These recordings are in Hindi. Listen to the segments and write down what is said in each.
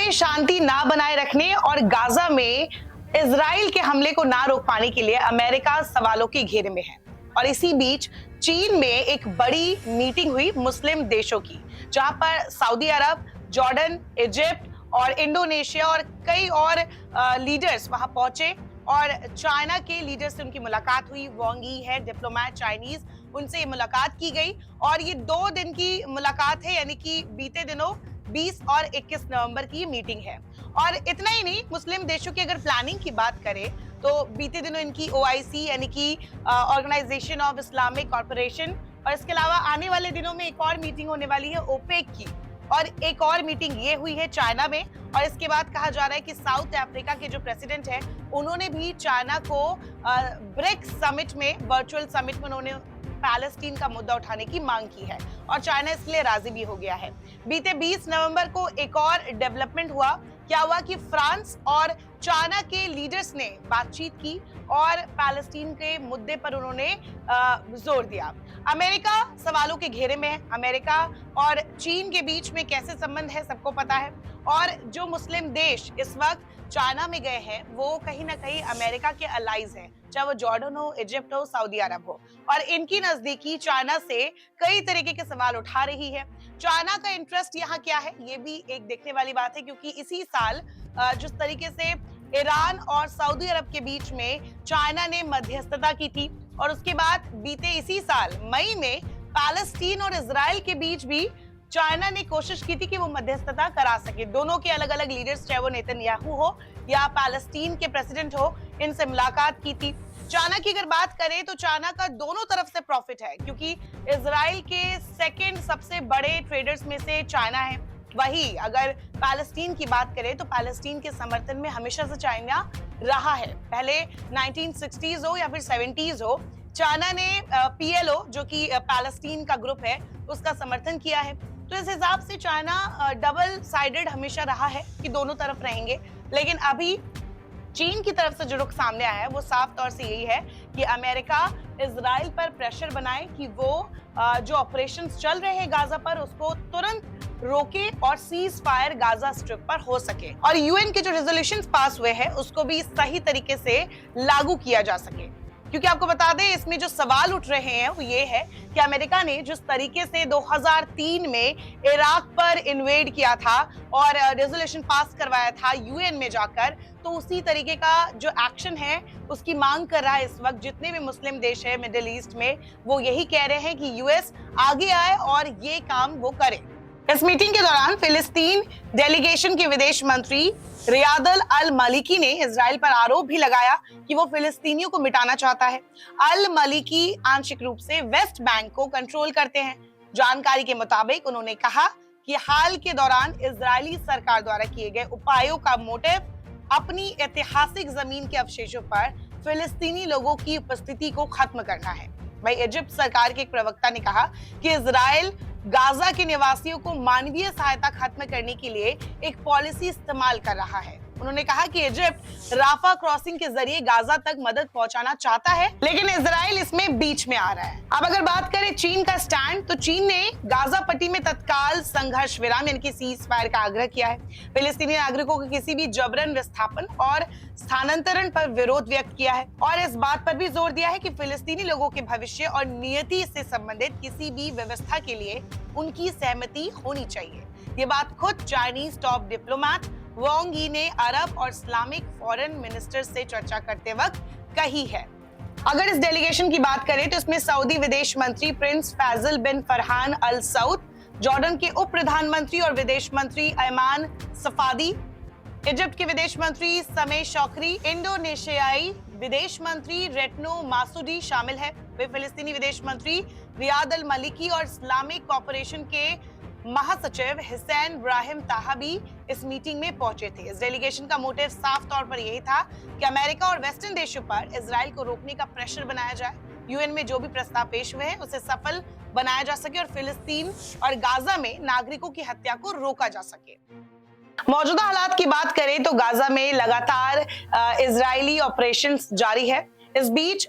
में शांति ना बनाए रखने और गाजा में इजराइल के हमले को ना रोक पाने के लिए अमेरिका सवालों के घेरे में है। और इसी बीच चीन में एक बड़ी मीटिंग हुई मुस्लिम देशों की, जहां पर सऊदी अरब, जॉर्डन, इजिप्ट और इंडोनेशिया और कई और लीडर्स वहां पहुंचे और चाइना के लीडर से उनकी मुलाकात हुई। वांग यी है डिप्लोमेट चाइनीज, उनसे ये मुलाकात की गई और ये 2 दिन की मुलाकात है, यानी कि बीते दिनों 20 और 21 नवंबर की मीटिंग है। और इतना ही नहीं, मुस्लिम देशों की अगर प्लानिंग की बात करें तो बीते दिनों इनकी OIC यानी कि ऑर्गेनाइजेशन ऑफ इस्लामिक कॉर्पोरेशन, और इसके अलावा आने वाले दिनों में एक और मीटिंग होने वाली है ओपेक की, और एक और मीटिंग ये हुई है चाइना में। और इसके बाद कहा जा रहा है कि साउथ अफ्रीका के जो प्रेसिडेंट है उन्होंने भी चाइना को ब्रिक्स समिट में, वर्चुअल समिट में उन्होंने पैलेस्टीन का मुद्दा उठाने की मांग की है और चाइना इसके लिए राजी भी हो गया है। बीते 20 नवंबर को एक और डेवलपमेंट हुआ। क्या हुआ कि फ्रांस और चाइना के लीडर्स ने बातचीत की और पैलेस्टीन के मुद्दे पर उन्होंने जोर दिया। अमेरिका सवालों के घेरे में है। अमेरिका और चीन के बीच में कैसे संबंध है सबको पता है, और जो मुस्लिम देश इस वक्त चाइना में गए हैं वो कहीं ना कहीं अमेरिका के अलाइज हैं, चाहे वो जॉर्डन हो, इजिप्ट हो, सऊदी अरब हो, और इनकी नजदीकी चाइना से कई तरीके के सवाल उठा रही है। चाइना का इंटरेस्ट यहाँ क्या है, ये भी एक देखने वाली बात है, क्योंकि इसी साल जिस तरीके से ईरान और सऊदी अरब के बीच में चाइना ने मध्यस्थता की थी, और उसके बाद बीते इसी साल मई में पैलेस्टीन और इजराइल के बीच भी चाइना ने कोशिश की थी कि वो मध्यस्थता करा सके। दोनों के अलग अलग लीडर्स, चाहे वो नेतन्याहू हो या पैलेस्टीन के प्रेसिडेंट हो, इनसे मुलाकात की थी। चाइना की अगर बात करें तो चाइना का दोनों तरफ से प्रॉफिट है, क्योंकि इजराइल के सेकंड सबसे बड़े ट्रेडर्स में से चाइना है। वही अगर पैलेस्टीन की बात करें तो पैलेस्टीन के समर्थन में हमेशा से चाइना रहा है। पहले 1960s हो या फिर 70s हो, चाइना ने PLO जो कि पैलेस्टीन का ग्रुप है उसका समर्थन किया है। तो इस हिसाब से चाइना डबल साइडेड हमेशा रहा है कि दोनों तरफ रहेंगे। लेकिन अभी चीन की तरफ से जो रुख सामने आया है वो साफ तौर से यही है कि अमेरिका इजराइल पर प्रेशर बनाए कि वो जो ऑपरेशंस चल रहे हैं गाजा पर उसको तुरंत रोके और सीज फायर गाजा स्ट्रिप पर हो सके, और UN के जो रेजोल्यूशंस पास हुए हैं उसको भी सही तरीके से लागू किया जा सके। क्योंकि आपको बता दें, इसमें जो सवाल उठ रहे हैं वो ये है कि अमेरिका ने जिस तरीके से 2003 में इराक पर इन्वेड किया था और रेजोल्यूशन पास करवाया था UN में जाकर, तो उसी तरीके का जो एक्शन है उसकी मांग कर रहा है इस वक्त जितने भी मुस्लिम देश है मिडिल ईस्ट में। वो यही कह रहे हैं कि US आगे आए और ये काम वो करे। इस मीटिंग के दौरान फिलिस्तीन डेलीगेशन के विदेश मंत्री रियादल अल मलिकी ने इजराइल पर आरोप भी लगाया कि वो फिलिस्तीनियों को मिटाना चाहता है। अल मलिकी आंशिक रूप से वेस्ट बैंक को कंट्रोल करते हैं। जानकारी के मुताबिक उन्होंने कहा कि हाल के दौरान इजरायली सरकार द्वारा किए गए उपायों का मोटिव अपनी ऐतिहासिक जमीन के अवशेषों पर फिलिस्तीनी लोगों की उपस्थिति को खत्म करना है। वही इजिप्ट सरकार के एक प्रवक्ता ने कहा कि इजराइल गाजा के निवासियों को मानवीय सहायता खत्म करने के लिए एक पॉलिसी इस्तेमाल कर रहा है। उन्होंने कहा कि इजिप्ट राफा क्रॉसिंग के जरिए गाजा तक मदद पहुंचाना चाहता है, लेकिन इजराइल इसमें बीच में आ रहा है। अब अगर बात करें चीन का स्टैंड, तो चीन ने गाजा पट्टी में तत्काल संघर्ष विराम यानी कि सीज फायर का आग्रह किया है। फिलिस्तीनी नागरिकों के किसी भी जबरन विस्थापन और स्थानांतरण पर विरोध व्यक्त किया है और इस बात पर भी जोर दिया है कि फिलिस्तीनी लोगों के भविष्य और नियति से संबंधित किसी भी व्यवस्था के लिए उनकी सहमति होनी चाहिए। ये बात खुद चाइनीज टॉप डिप्लोमेट वांग यी ने अरब और इस्लामिक फॉरेन मिनिस्टर से चर्चा करते वक्त कही है। अगर इस डेलीगेशन की बात करें तो इसमें सऊदी विदेश मंत्री प्रिंस फैजल बिन फरहान अल सऊद, जॉर्डन के उप प्रधानमंत्री और विदेश मंत्री अयमान सफादी, इजिप्ट के विदेश मंत्री समे शौकरी, इंडोनेशियाई विदेश मंत्री रेटनो मासूदी शामिल है। वे फिलिस्तीनी विदेश मंत्री रियाद अल मलिकी और इस्लामिक कॉर्पोरेशन के महासचिव हुसैन इब्राहिम ताहा भी इस मीटिंग में पहुंचे थे। इस डेलीगेशन का मोटिव साफ तौर पर यही था कि अमेरिका और वेस्टर्न देशों पर इजराइल को रोकने का प्रेशर बनाया जाए, UN में जो भी प्रस्ताव पेश हुए हैं उसे सफल बनाया जा सके और फिलिस्तीन और गाजा में नागरिकों की हत्या को रोका जा सके। मौजूदा हालात की बात करें तो गाजा में लगातार इजरायली ऑपरेशंस जारी है। इस बीच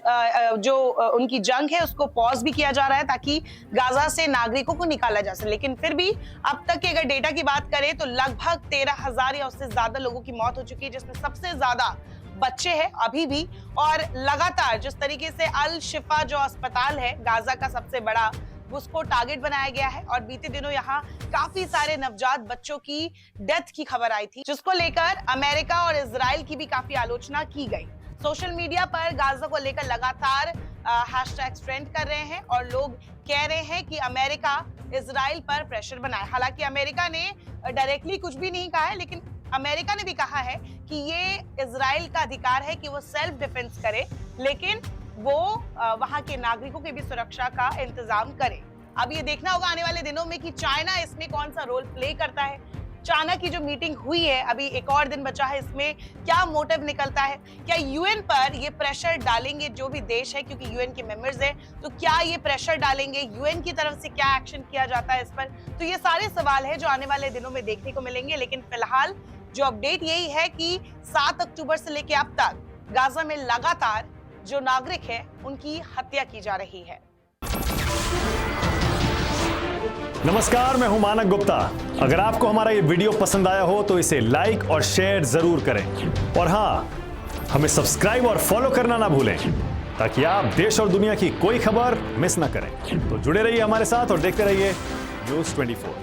जो उनकी जंग है उसको पॉज भी किया जा रहा है ताकि गाजा से नागरिकों को निकाला जा सके। लेकिन फिर भी अब तक के अगर डेटा की बात करें तो लगभग 13,000 या उससे ज्यादा लोगों की मौत हो चुकी है, जिसमें सबसे ज्यादा बच्चे हैं अभी भी। और लगातार जिस तरीके से अल शिफा जो अस्पताल है गाजा का सबसे बड़ा, उसको टारगेट बनाया गया है और बीते दिनों यहाँ काफी सारे नवजात बच्चों की डेथ की खबर आई थी, जिसको लेकर अमेरिका और इजराइल की भी काफी आलोचना की गई। सोशल मीडिया पर गाजा को लेकर लगातार हैशटैग्स ट्रेंड कर रहे हैं और लोग कह रहे हैं कि अमेरिका इजराइल पर प्रेशर बनाए। हालांकि अमेरिका ने डायरेक्टली कुछ भी नहीं कहा है, लेकिन अमेरिका ने भी कहा है कि ये इजराइल का अधिकार है कि वो सेल्फ डिफेंस करे, लेकिन वो वहां के नागरिकों की भी सुरक्षा का इंतजाम करे। अब ये देखना होगा आने वाले दिनों में कि चाइना इसमें कौन सा रोल प्ले करता है। चाइना की जो मीटिंग हुई है, अभी एक और दिन बचा है, इसमें क्या मोटिव निकलता है? क्या यूएन पर ये प्रेशर डालेंगे जो भी देश है, क्योंकि यूएन के मेंबर्स हैं, तो क्या ये प्रेशर डालेंगे? यूएन की तरफ से क्या एक्शन किया जाता है इस पर? तो ये सारे सवाल है जो आने वाले दिनों में देखने को मिलेंगे। लेकिन फिलहाल जो अपडेट यही है कि 7 अक्टूबर से लेकर अब तक गाजा में लगातार जो नागरिक है उनकी हत्या की जा रही है। नमस्कार, मैं हूं मानक गुप्ता। अगर आपको हमारा ये वीडियो पसंद आया हो तो इसे लाइक और शेयर जरूर करें, और हां, हमें सब्सक्राइब और फॉलो करना ना भूलें ताकि आप देश और दुनिया की कोई खबर मिस ना करें। तो जुड़े रहिए हमारे साथ और देखते रहिए न्यूज़ 24।